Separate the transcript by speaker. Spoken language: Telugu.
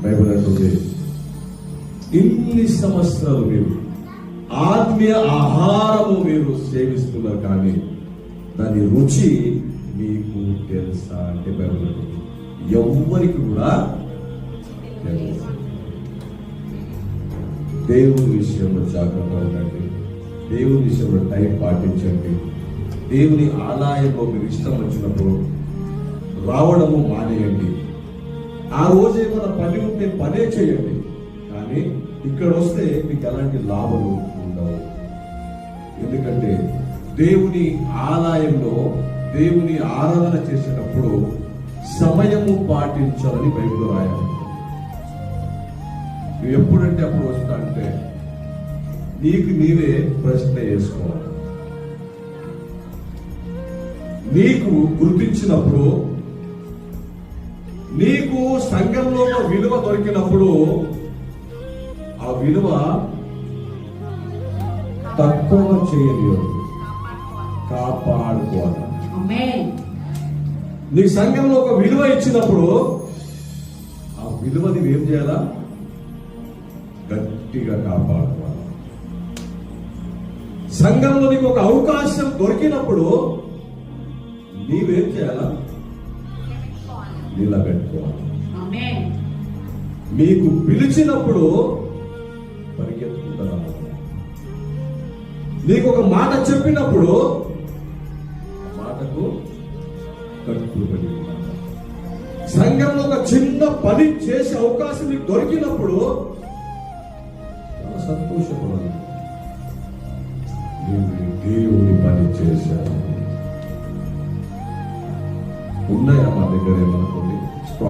Speaker 1: బైబిల్ అంటుంది, ఇన్ని సంవత్సరాలు మీరు ఆత్మీయ ఆహారము మీరు సేవిస్తున్నారు, కానీ దాని రుచి మీకు తెలుసా అంటే బైబిల్ అంటుంది ఎవ్వరికి కూడా తెలుసు. దేవుని విషయంలో జాగ్రత్తగా ఉండండి, దేవుని విషయంలో టైం పాటించండి. దేవుని ఆలయంలో మీరు ఇష్టం వచ్చినప్పుడు రావడము మానేయండి. ఆ రోజు ఏమైనా పని ఉంటే పనే చేయండి, కానీ ఇక్కడ వస్తే మీకు ఎలాంటి లాభాలు ఉండవు. ఎందుకంటే దేవుని ఆలయంలో దేవుని ఆరాధన చేసేటప్పుడు సమయము పాటించాలని బైబిల్లో రాయాలి. నువ్వు ఎప్పుడంటే అప్పుడు వస్తా అంటే నీకు నీవే ప్రశ్న చేసుకోవాలి. నీకు గుర్తించినప్పుడు, నీకు సంఘంలో విలువ దొరికినప్పుడు ఆ విలువ తక్కువ చేయలేదు, కాపాడుకోవాలి. నీకు సంఘంలో ఒక విలువ ఇచ్చినప్పుడు ఆ విలువని ఏం చేయాలా? గట్టిగా కాపాడుకోవాలి. సంఘంలో నీకు ఒక అవకాశం దొరికినప్పుడు నీవేం చేయాలా? నిలబెట్టుకోవాలి. మీకు పిలిచినప్పుడు పరిగెత్తుకుంటారా? నీకు ఒక మాట చెప్పినప్పుడు మాటకు కట్టుబడి ఉండాలి. సంఘంలో ఒక చిన్న పని చేసే అవకాశం నీకు దొరికినప్పుడు చాలా సంతోషపడాలి. నేను దేవుని పని చేశాను. ఉన్నాయా మా దగ్గర ఏమనుకోండి?